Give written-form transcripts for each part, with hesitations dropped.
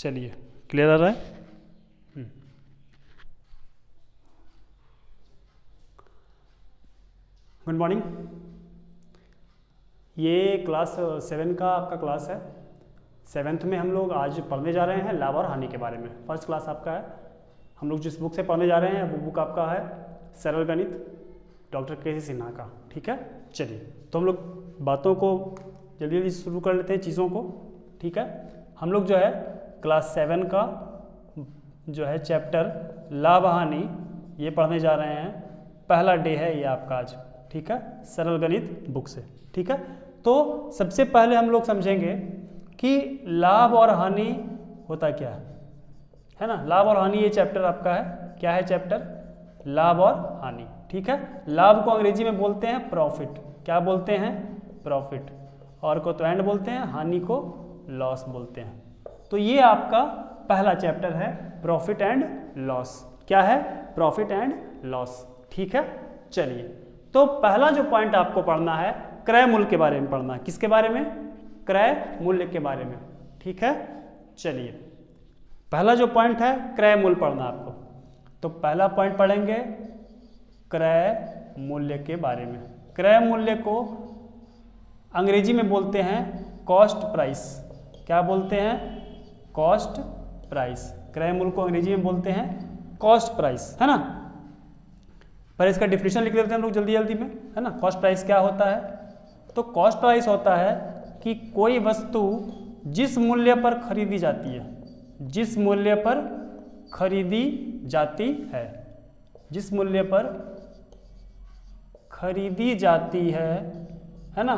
चलिए, क्लियर आ रहा है? Good morning. ये क्लास 7 का आपका क्लास है। 7th में हम लोग आज पढ़ने जा रहे हैं लाभ और हानि के बारे में। फर्स्ट क्लास आपका है। हम लोग जिस बुक से पढ़ने जा रहे हैं वो बुक आपका है सरल गणित, डॉक्टर के सी सिन्हा का। ठीक है, चलिए तो हम लोग बातों को जल्दी जल्दी शुरू कर लेते हैं, चीज़ों को। ठीक है, हम लोग जो है क्लास 7 का जो है चैप्टर लाभ हानि ये पढ़ने जा रहे हैं। पहला डे है ये आपका आज। ठीक है, सरल गणित बुक से। ठीक है, तो सबसे पहले हम लोग समझेंगे कि लाभ और हानि होता क्या है ना। लाभ और हानि ये चैप्टर आपका है। क्या है चैप्टर? लाभ और हानि। ठीक है, लाभ को अंग्रेजी में बोलते हैं प्रॉफिट। क्या बोलते हैं? प्रॉफिट। और को तो एंड बोलते हैं, हानि को लॉस बोलते हैं। तो ये आपका पहला चैप्टर है, प्रॉफिट एंड लॉस। क्या है? Profit and loss. ठीक है, चलिए तो पहला जो पॉइंट आपको पढ़ना है क्रय मूल्य के बारे में पढ़ना है। किसके बारे में? क्रय मूल्य के बारे में। ठीक है, चलिए पहला जो पॉइंट है क्रय मूल्य पढ़ना आपको। तो पहला पॉइंट पढ़ेंगे क्रय मूल्य के बारे में। क्रय मूल्य को अंग्रेजी में बोलते हैं कॉस्ट प्राइस। क्या बोलते हैं? Cost price. क्रय मूल्य को अंग्रेजी में बोलते हैं कॉस्ट प्राइस, है ना। पर इसका डिफिनेशन लिख देते हैं हम लोग जल्दी जल्दी में, है ना। कॉस्ट प्राइस क्या होता है? तो कॉस्ट प्राइस होता है कि कोई वस्तु जिस मूल्य पर खरीदी जाती है, जिस मूल्य पर खरीदी जाती है खरीदी जाती है ना।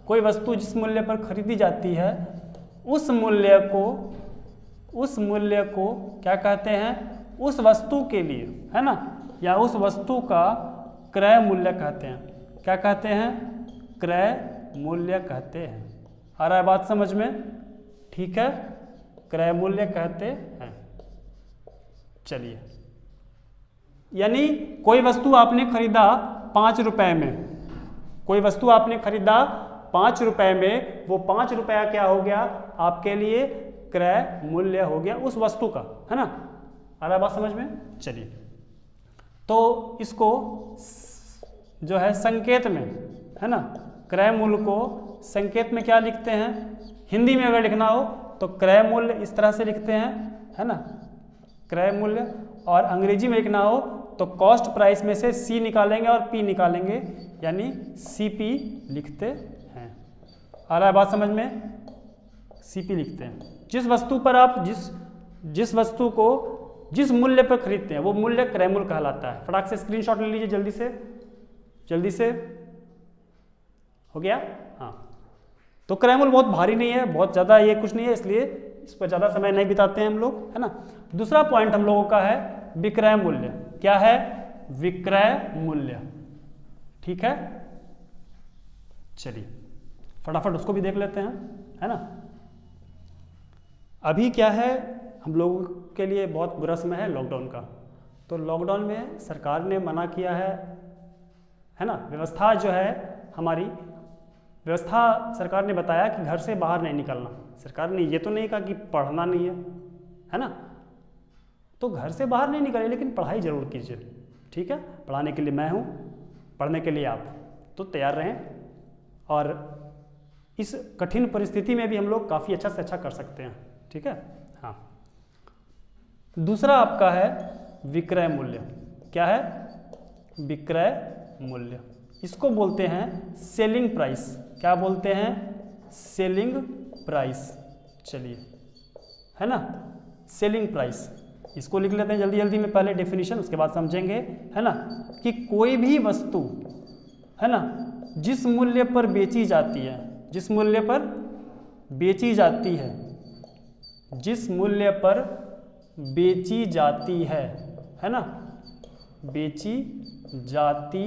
कोई वस्तु जिस मूल्य पर खरीदी जाती है उस मूल्य को क्या कहते हैं? उस वस्तु के लिए, है ना, या उस वस्तु का क्रय मूल्य कहते हैं। क्या कहते हैं? क्रय मूल्य कहते हैं। आ रहा है बात समझ में? ठीक है, क्रय मूल्य कहते हैं। चलिए, यानी कोई वस्तु आपने खरीदा 5 रुपए में, कोई वस्तु आपने खरीदा 5 रुपए में, वो 5 रुपया क्या हो गया? आपके लिए क्रय मूल्य हो गया उस वस्तु का, है ना। आ रहा है बात समझ में? चलिए तो इसको जो है संकेत में, है ना, क्रय मूल्य को संकेत में क्या लिखते हैं? हिंदी में अगर लिखना हो तो क्रय मूल्य इस तरह से लिखते हैं, है ना, क्रय मूल्य। और अंग्रेजी में लिखना हो तो कॉस्ट प्राइस में से सी निकालेंगे और पी निकालेंगे, यानी सीपी लिखते हैं। आ रहा है बात समझ में? सीपी लिखते हैं। जिस वस्तु पर आप जिस वस्तु को जिस मूल्य पर खरीदते हैं वो मूल्य क्रय मूल्य कहलाता है। फटाक से स्क्रीनशॉट ले लीजिए जल्दी से। हो गया? हाँ, तो क्रय मूल्य बहुत भारी नहीं है, बहुत ज़्यादा ये कुछ नहीं है, इसलिए इस पर ज़्यादा समय नहीं बिताते हैं हम लोग, है ना। दूसरा पॉइंट हम लोगों का है विक्रय मूल्य। क्या है? विक्रय मूल्य। ठीक है, चलिए फटाफट उसको भी देख लेते हैं, है ना। अभी क्या है, हम लोगों के लिए बहुत बुरा समय है लॉकडाउन का। तो लॉकडाउन में सरकार ने मना किया है ना। व्यवस्था जो है हमारी व्यवस्था, सरकार ने बताया कि घर से बाहर नहीं निकलना। सरकार ने ये तो नहीं कहा कि पढ़ना नहीं है ना। तो घर से बाहर नहीं निकले, लेकिन पढ़ाई जरूर कीजिए। ठीक है, पढ़ाने के लिए मैं हूँ, पढ़ने के लिए आप, तो तैयार रहें। और इस कठिन परिस्थिति में भी हम लोग काफ़ी अच्छा से अच्छा कर सकते हैं। ठीक है, हाँ। दूसरा आपका है विक्रय मूल्य। क्या है? विक्रय मूल्य। इसको बोलते हैं सेलिंग प्राइस। क्या बोलते हैं? Selling price. चलिए, है ना, सेलिंग प्राइस। इसको लिख लेते हैं जल्दी जल्दी में, पहले डेफिनेशन उसके बाद समझेंगे, है ना, कि कोई भी वस्तु, है ना, जिस मूल्य पर बेची जाती है, जिस मूल्य पर बेची जाती है, जिस मूल्य पर बेची जाती है ना, बेची जाती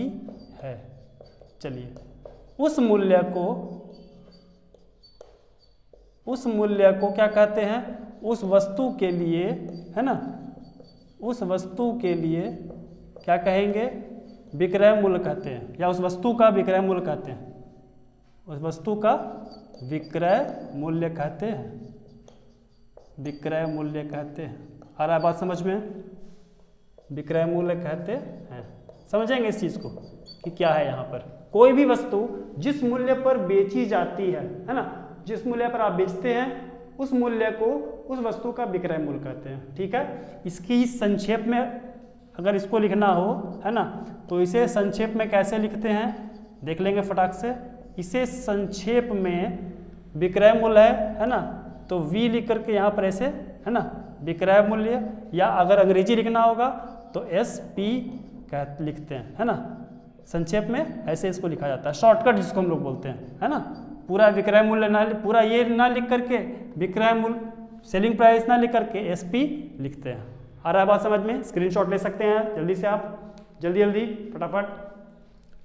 है। चलिए, उस मूल्य को क्या कहते हैं? उस वस्तु के लिए, है ना, उस वस्तु के लिए क्या कहेंगे? विक्रय मूल्य कहते हैं, या उस वस्तु का विक्रय मूल्य कहते हैं। उस वस्तु का विक्रय मूल्य कहते हैं। विक्रय मूल्य कहते हैं। आ रहा है बात समझ में? विक्रय मूल्य कहते हैं। समझेंगे इस चीज को कि क्या है यहाँ पर। कोई भी वस्तु जिस मूल्य पर बेची जाती है ना, जिस मूल्य पर आप बेचते हैं उस मूल्य को उस वस्तु का विक्रय मूल्य कहते हैं। ठीक है, इसकी संक्षेप में अगर इसको लिखना हो है ना, तो इसे संक्षेप में कैसे लिखते हैं देख लेंगे फटाक से। इसे संक्षेप में विक्रय मूल्य है ना, तो वी लिख करके यहाँ पर ऐसे है ना विक्रय मूल्य, या अगर अंग्रेजी लिखना होगा तो SP लिखते हैं है ना। संक्षेप में ऐसे इसको लिखा जाता है, शॉर्टकट जिसको हम लोग बोलते हैं है ना। पूरा विक्रय मूल्य ना, पूरा ये ना लिख करके विक्रय मूल्य सेलिंग प्राइस ना लिख करके SP लिखते हैं। आ रहा है बात समझ में? स्क्रीनशॉट ले सकते हैं जल्दी से आप, जल्दी जल्दी फटाफट।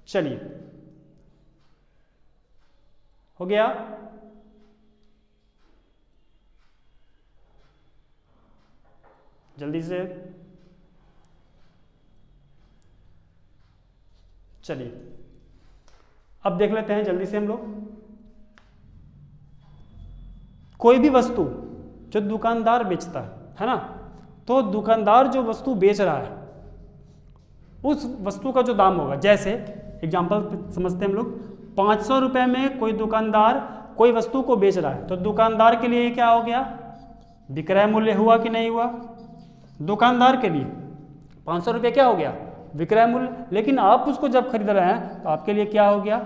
चलिए, हो गया? जल्दी से चलिए, अब देख लेते हैं जल्दी से हम लोग। कोई भी वस्तु जो दुकानदार बेचता है ना, तो दुकानदार जो वस्तु बेच रहा है उस वस्तु का जो दाम होगा, जैसे एग्जांपल समझते हैं हम लोग, 500 रुपये में कोई दुकानदार कोई वस्तु को बेच रहा है, तो दुकानदार के लिए क्या हो गया? विक्रय मूल्य हुआ कि नहीं हुआ? दुकानदार के लिए 500 रुपये क्या हो गया? विक्रय मूल्य। लेकिन आप उसको जब खरीद रहे हैं तो आपके लिए क्या हो गया?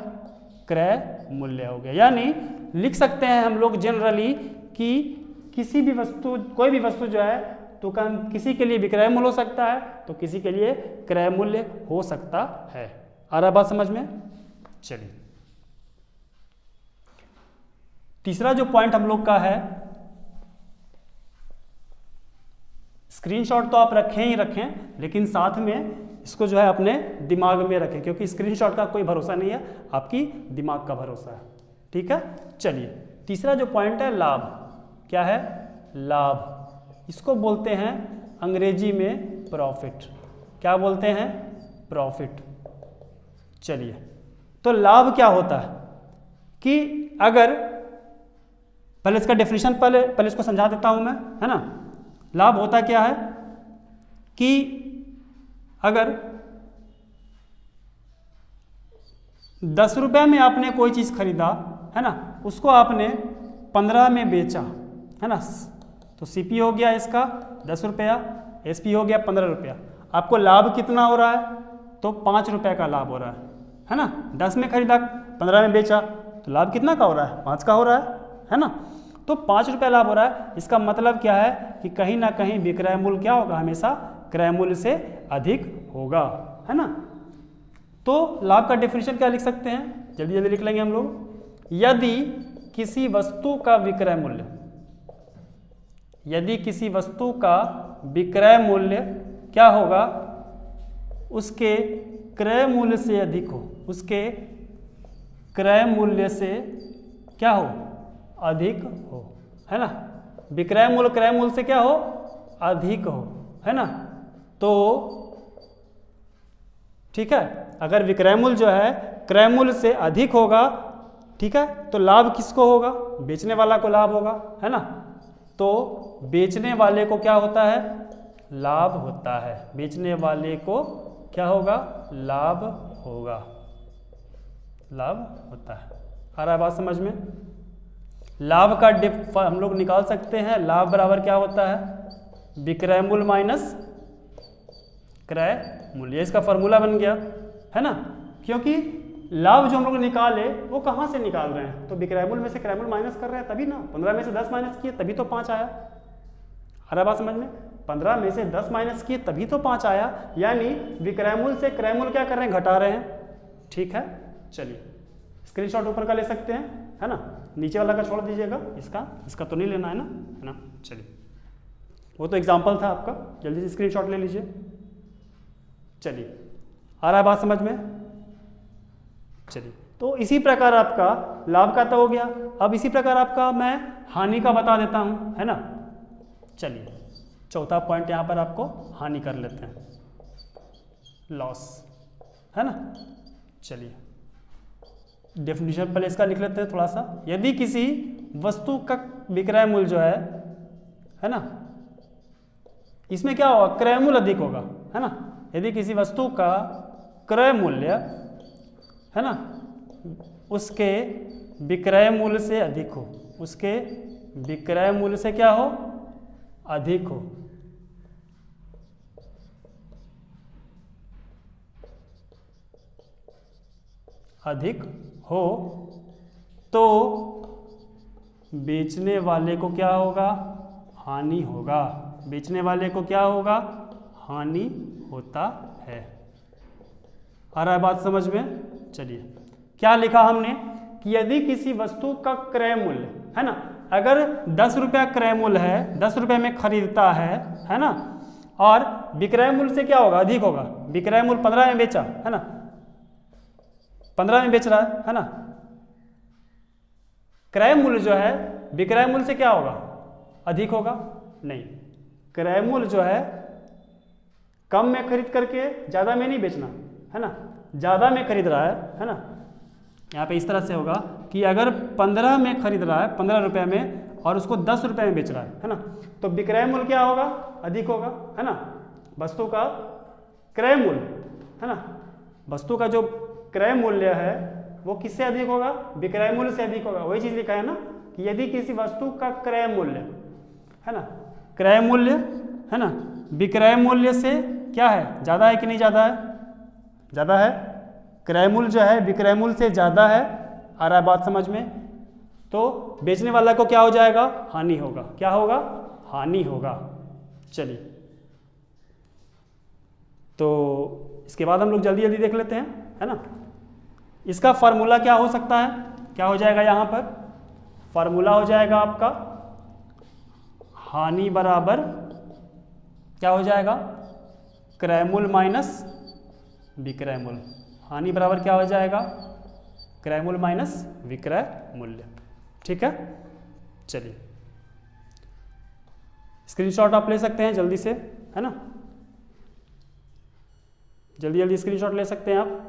क्रय मूल्य हो गया। यानी लिख सकते हैं हम लोग जनरली कि किसी भी वस्तु, कोई भी वस्तु जो है दुकान, किसी के लिए विक्रय मूल्य हो सकता है तो किसी के लिए क्रय मूल्य हो सकता है। आ रहा बात समझ में? चलिए, तीसरा जो पॉइंट हम लोग का है, स्क्रीनशॉट तो आप रखें ही रखें, लेकिन साथ में इसको जो है अपने दिमाग में रखें, क्योंकि स्क्रीनशॉट का कोई भरोसा नहीं है, आपकी दिमाग का भरोसा है। ठीक है, चलिए, तीसरा जो पॉइंट है लाभ। क्या है? लाभ। इसको बोलते हैं अंग्रेजी में प्रॉफिट। क्या बोलते हैं? प्रॉफिट। चलिए, तो लाभ क्या होता है कि अगर, पहले इसका डेफिनेशन पहले इसको समझा देता हूं मैं है ना। लाभ होता क्या है कि अगर 10 रुपये में आपने कोई चीज खरीदा है ना, उसको आपने 15 में बेचा है ना, तो CP हो गया इसका 10 रुपया, SP हो गया 15 रुपया। आपको लाभ कितना हो रहा है? तो 5 रुपये का लाभ हो रहा है ना। 10 में खरीदा, 15 में बेचा, तो लाभ कितना का हो रहा है? 5 का हो रहा है ना। तो 5 रुपये लाभ हो रहा है। इसका मतलब क्या है कि कहीं ना कहीं विक्रय मूल्य क्या होगा? हमेशा क्रय मूल्य से अधिक होगा, है ना। तो लाभ का डेफिनेशन क्या लिख सकते हैं? जल्दी जल्दी लिख लेंगे हम लोग। यदि किसी वस्तु का विक्रय मूल्य, यदि किसी वस्तु का विक्रय मूल्य क्या होगा? उसके क्रय मूल्य से अधिक हो, उसके क्रय मूल्य से क्या हो? अधिक हो, है ना। विक्रय मूल्य क्रय मूल्य से क्या हो? अधिक हो, है ना। तो ठीक है, अगर विक्रय मूल्य जो है क्रय मूल्य से अधिक होगा, ठीक है, तो लाभ किसको होगा? बेचने वाला को लाभ होगा, है ना। तो बेचने वाले को क्या होता है? लाभ होता है। बेचने वाले को क्या होगा? लाभ होगा, लाभ होता है। आ रहा है बात समझ में? लाभ का हम लोग निकाल सकते हैं। लाभ बराबर क्या होता है? विक्रय मूल्य माइनस क्रय मूल्य। इसका फॉर्मूला बन गया, है ना। क्योंकि लाभ जो हम लोग निकाले वो कहाँ से निकाल रहे हैं? तो विक्रय मूल्य में से क्रय मूल्य माइनस कर रहे हैं, तभी ना। 15 में से 10 माइनस किए तभी तो 5 आया। आ रहा बात समझ में? 15 में से 10 माइनस किए तभी तो 5 आया। यानी विक्रय मूल्य से क्रय मूल्य क्या कर रहे हैं? घटा रहे हैं। ठीक है, चलिए, स्क्रीनशॉट ऊपर का ले सकते हैं, है ना। नीचे वाला का छोड़ दीजिएगा, इसका तो नहीं लेना है ना। चलिए, वो तो एग्जाम्पल था आपका, जल्दी से स्क्रीनशॉट ले लीजिए। चलिए, आ रहा है बात समझ में? चलिए, तो इसी प्रकार आपका लाभ का तो हो गया। अब इसी प्रकार आपका मैं हानि का बता देता हूं, है ना। चलिए, चौथा पॉइंट यहां पर आपको हानि कर लेते हैं, लॉस, है ना। चलिए, डेफिनेशन पहले इसका लिख लेते हैं थोड़ा सा। यदि किसी वस्तु का विक्रय मूल्य जो है है ना। इसमें क्या होगा, क्रय मूल्य अधिक होगा, है ना। यदि किसी वस्तु का क्रय मूल्य, है ना, उसके विक्रय मूल्य से अधिक हो, उसके विक्रय मूल्य से क्या हो, अधिक हो, अधिक हो, तो बेचने वाले को क्या होगा, हानि होगा। बेचने वाले को क्या होगा, हानि होता है। आ रहा है बात समझ में। चलिए, क्या लिखा हमने कि यदि किसी वस्तु का क्रय मूल्य, है ना, अगर 10 रुपया क्रय मूल्य है, 10 रुपये में खरीदता है ना, और विक्रय मूल्य से क्या होगा, अधिक होगा। विक्रय मूल्य 15 में बेचा, है ना, 15 में बेच रहा है ना। क्रय मूल्य जो है विक्रय मूल्य से क्या होगा, अधिक होगा। नहीं, क्रय मूल्य जो है कम में खरीद करके ज़्यादा में नहीं बेचना, है ना, ज़्यादा में खरीद रहा है ना। यहाँ पे इस तरह से होगा कि अगर 15 में खरीद रहा है, 15 रुपये में, और उसको 10 रुपये में बेच रहा है ना, तो विक्रय मूल्य क्या होगा, अधिक होगा, है ना। वस्तु का क्रय मूल्य, है ना, वस्तु का जो क्रय मूल्य है वो किससे अधिक होगा, विक्रय मूल्य से अधिक होगा। वही चीज़ लिखा है ना कि यदि किसी वस्तु का क्रय मूल्य, है ना, क्रय मूल्य, है ना, विक्रय मूल्य से क्या है, ज़्यादा है कि नहीं ज़्यादा है, ज़्यादा है। क्रय मूल्य जो है विक्रय मूल्य से ज़्यादा है। आ रहा है बात समझ में। तो बेचने वाला को क्या हो जाएगा, हानि होगा। क्या होगा, हानि होगा। चलिए, तो इसके बाद हम लोग जल्दी जल्दी देख लेते हैं, है ना। इसका फार्मूला क्या हो सकता है, क्या हो जाएगा, यहाँ पर फार्मूला हो जाएगा आपका हानि बराबर क्या हो जाएगा, क्रय मूल्य माइनस विक्रय मूल्य। हानि बराबर क्या हो जाएगा, क्रय मूल्य माइनस विक्रय मूल्य। ठीक है। चलिए, स्क्रीनशॉट आप ले सकते हैं जल्दी से, है ना, जल्दी जल्दी स्क्रीनशॉट ले सकते हैं आप।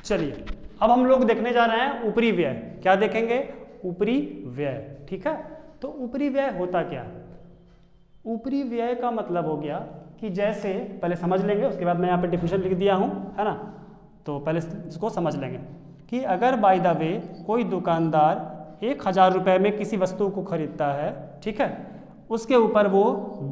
चलिए, अब हम लोग देखने जा रहे हैं ऊपरी व्यय। क्या देखेंगे, ऊपरी व्यय। ठीक है। तो ऊपरी व्यय होता क्या है, ऊपरी व्यय का मतलब हो गया कि जैसे, पहले समझ लेंगे, उसके बाद मैं यहाँ पे डेफिनेशन लिख दिया हूँ, है ना। तो पहले इसको समझ लेंगे कि अगर बाय द वे कोई दुकानदार 1000 रुपये में किसी वस्तु को खरीदता है, ठीक है, उसके ऊपर वो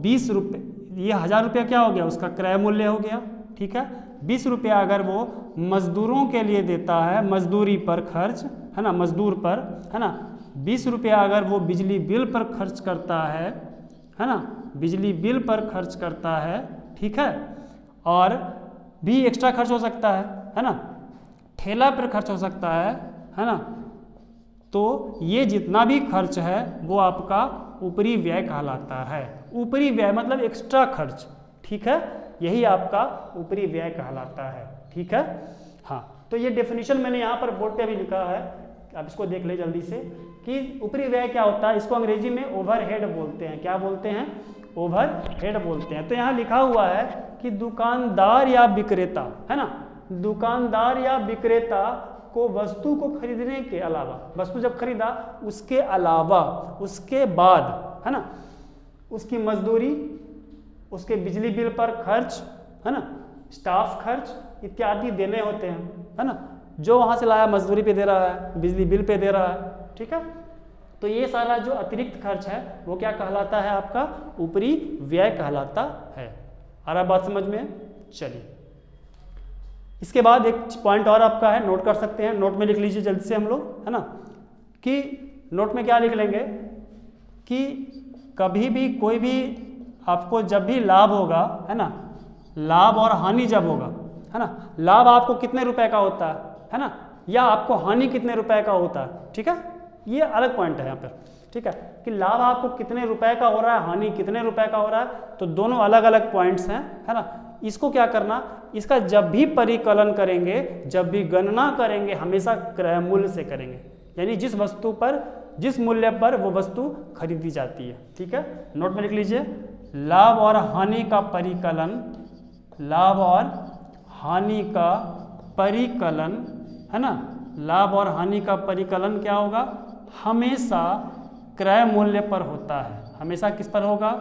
20 रुपये, ये 1000 रुपया क्या हो गया, उसका क्रय मूल्य हो गया। ठीक है। 20 रुपया अगर वो मजदूरों के लिए देता है, मजदूरी पर खर्च, है ना, मजदूर पर, है ना। 20 रुपया अगर वो बिजली बिल पर खर्च करता है ना, बिजली बिल पर खर्च करता है, ठीक है, और भी एक्स्ट्रा खर्च हो सकता है ना, ठेला पर खर्च हो सकता है ना। तो ये जितना भी खर्च है वो आपका ऊपरी व्यय कहलाता है। ऊपरी व्यय मतलब एक्स्ट्रा खर्च। ठीक है, यही आपका ऊपरी व्यय कहलाता है। ठीक है। हाँ, तो ये डेफिनेशन मैंने यहाँ पर बोर्ड पे भी लिखा है, आप इसको देख ले जल्दी से कि ऊपरी व्यय क्या होता है। इसको अंग्रेजी में ओवरहेड बोलते हैं। क्या बोलते हैं, ओवरहेड बोलते हैं। तो यहाँ लिखा हुआ है कि दुकानदार या विक्रेता, है ना, दुकानदार या विक्रेता को वस्तु को खरीदने के अलावा, वस्तु जब खरीदा उसके अलावा, उसके बाद, है ना, उसकी मजदूरी, उसके बिजली बिल पर खर्च, है ना, स्टाफ खर्च इत्यादि देने होते हैं, है ना। जो वहाँ से लाया मजदूरी पे दे रहा है, बिजली बिल पे दे रहा है। ठीक है। तो ये सारा जो अतिरिक्त खर्च है वो क्या कहलाता है, आपका ऊपरी व्यय कहलाता है। आ रहा बात समझ में। चलिए, इसके बाद एक पॉइंट और आपका है, नोट कर सकते हैं, नोट में लिख लीजिए जल्दी से हम लोग, है ना, कि नोट में क्या लिख लेंगे कि कभी भी कोई भी आपको जब भी लाभ होगा, है ना, लाभ और हानि जब होगा, है ना, लाभ आपको कितने रुपए का होता है ना, या आपको हानि कितने रुपए का होता है। ठीक है, ये अलग पॉइंट है यहाँ पर। ठीक है, कि लाभ आपको कितने रुपए का हो रहा है, हानि कितने रुपए का हो रहा है, तो दोनों अलग अलग पॉइंट्स हैं, है ना। इसको क्या करना, इसका जब भी परिकलन करेंगे, जब भी गणना करेंगे, हमेशा क्रय मूल्य से करेंगे, यानी जिस वस्तु पर, जिस मूल्य पर वो वस्तु खरीदी जाती है। ठीक है, नोट में लिख लीजिए, लाभ और हानि का परिकलन, लाभ और हानि का परिकलन, है ना, लाभ और हानि का परिकलन क्या होगा, हमेशा क्रय मूल्य पर होता है। हमेशा किस पर होगा?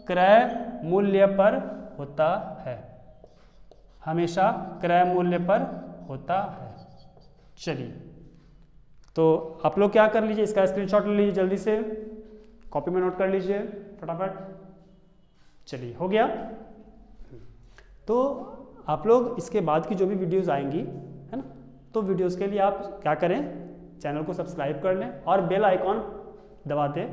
क्रय मूल्य पर होता है। हमेशा क्रय मूल्य पर होता है। चलिए, तो आप लोग क्या कर लीजिए, इसका स्क्रीनशॉट ले लीजिए, जल्दी से कॉपी में नोट कर लीजिए फटाफट। चलिए, हो गया। तो आप लोग इसके बाद की जो भी वीडियोस आएंगी, है ना, तो वीडियोस के लिए आप क्या करें, चैनल को सब्सक्राइब कर लें और बेल आइकॉन दबा दें,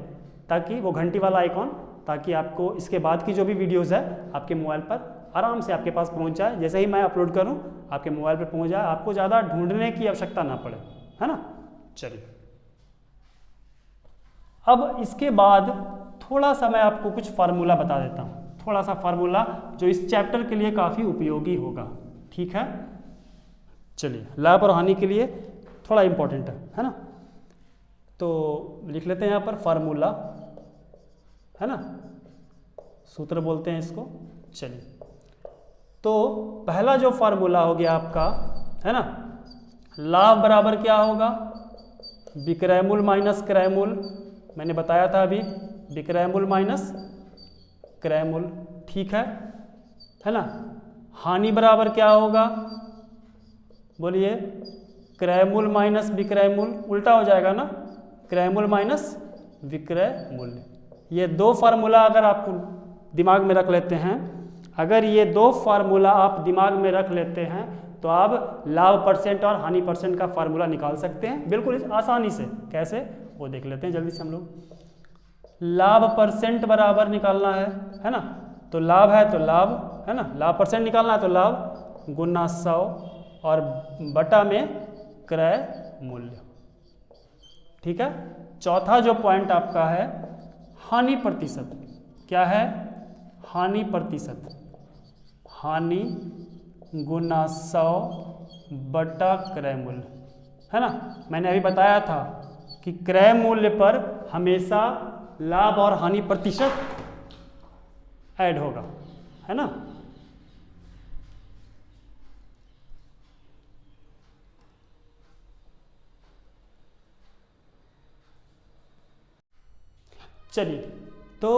ताकि वो घंटी वाला आइकॉन, ताकि आपको इसके बाद की जो भी वीडियोस है आपके मोबाइल पर आराम से आपके पास पहुंच जाए। जैसे ही मैं अपलोड करूं आपके मोबाइल पर पहुंच जाए, आपको ज़्यादा ढूंढने की आवश्यकता ना पड़े, है ना। चलिए, अब इसके बाद थोड़ा सा मैं आपको कुछ फार्मूला बता देता हूँ, थोड़ा सा फार्मूला जो इस चैप्टर के लिए काफ़ी उपयोगी होगा। ठीक है, चलिए, लाभ और हानि के लिए थोड़ा इंपॉर्टेंट है ना। तो लिख लेते हैं यहाँ पर फार्मूला, है ना, सूत्र बोलते हैं इसको। चलिए, तो पहला जो फार्मूला हो गया आपका, है ना, लाभ बराबर क्या होगा? विक्रय मूल्य माइनस क्रय मूल्य। मैंने बताया था अभी, विक्रय मूल्य माइनस क्रय मूल्य। ठीक है ना। हानि बराबर क्या होगा? बोलिए, क्रय मूल्य माइनस विक्रय मूल्य। उल्टा हो जाएगा ना, क्रय मूल्य माइनस विक्रय मूल्य। ये दो फार्मूला अगर आप दिमाग में रख लेते हैं, अगर ये दो फार्मूला आप दिमाग में रख लेते हैं, तो आप लाभ परसेंट और हानि परसेंट का फार्मूला निकाल सकते हैं बिल्कुल आसानी से। कैसे, वो देख लेते हैं जल्दी से हम लोग। लाभ परसेंट बराबर निकालना है ना, तो लाभ है तो लाभ, है ना, लाभ परसेंट निकालना है तो लाभ गुना 100 और बटा में क्रय मूल्य। ठीक है। चौथा जो पॉइंट आपका है हानि प्रतिशत। क्या है? हानि प्रतिशत। हानि गुना 100 बटा क्रय मूल्य, है ना। मैंने अभी बताया था कि क्रय मूल्य पर हमेशा लाभ और हानि प्रतिशत ऐड होगा, है ना। चलिए, तो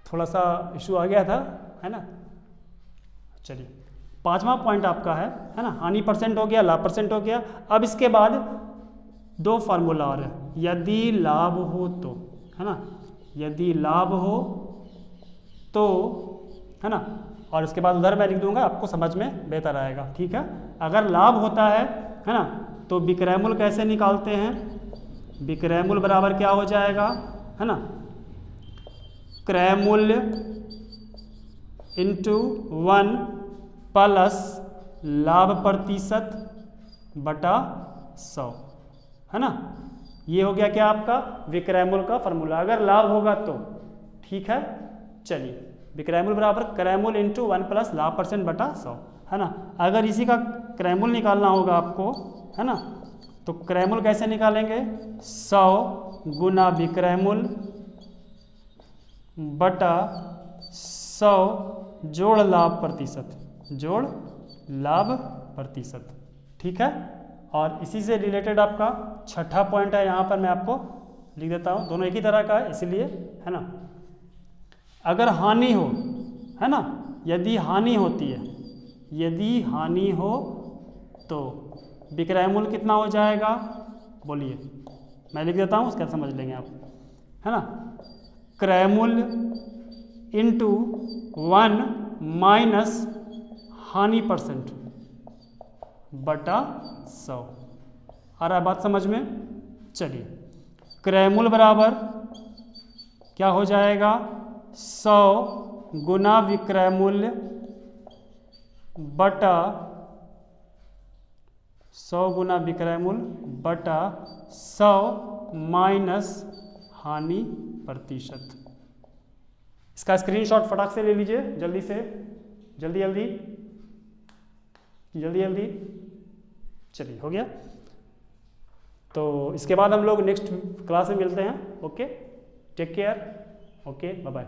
थोड़ा सा इशू आ गया था, है ना। चलिए, पांचवा पॉइंट आपका है ना, हानि परसेंट हो गया, लाभ परसेंट हो गया। अब इसके बाद दो फार्मूला और है। यदि लाभ हो तो, है ना, यदि लाभ हो तो, है ना, और इसके बाद उधर मैं लिख दूंगा, आपको समझ में बेहतर आएगा। ठीक है। अगर लाभ होता है ना, तो विक्रय मूल्य कैसे निकालते हैं? विक्रय मूल्य बराबर क्या हो जाएगा, है ना, क्रय मूल्य इंटू 1 प्लस लाभ प्रतिशत बटा 100, है ना। ये हो गया क्या आपका विक्रय मूल्य का फॉर्मूला, अगर लाभ होगा तो। ठीक है। चलिए, विक्रय मूल्य बराबर क्रय मूल्य इंटू 1 प्लस लाभ परसेंट बटा 100, है ना। अगर इसी का क्रय मूल्य निकालना होगा आपको, है ना, तो क्रय मूल्य कैसे निकालेंगे? 100 गुना विक्रय मूल्य बटा 100 जोड़ लाभ प्रतिशत, जोड़ लाभ प्रतिशत। ठीक है। और इसी से रिलेटेड आपका छठा पॉइंट है, यहाँ पर मैं आपको लिख देता हूँ, दोनों एक ही तरह का है इसीलिए, है ना। अगर हानि हो, है ना, यदि हानि होती है, यदि हानि हो तो विक्रय मूल्य कितना हो जाएगा? बोलिए, मैं लिख देता हूँ, उसका समझ लेंगे आप, है ना। क्रय मूल्य इंटू 1 माइनस हानि परसेंट बटा 100। आ रहा है बात समझ में? चलिए, क्रय मूल्य बराबर क्या हो जाएगा? 100 गुना विक्रय मूल्य बटा 100 गुना विक्रय मूल्य बटा 100 माइनस हानि प्रतिशत। इसका स्क्रीनशॉट फटाक से ले लीजिए जल्दी से, जल्दी जल्दी जल्दी जल्दी। चलिए, हो गया। तो इसके बाद हम लोग नेक्स्ट क्लास में मिलते हैं। Okay, take care. Okay, bye bye.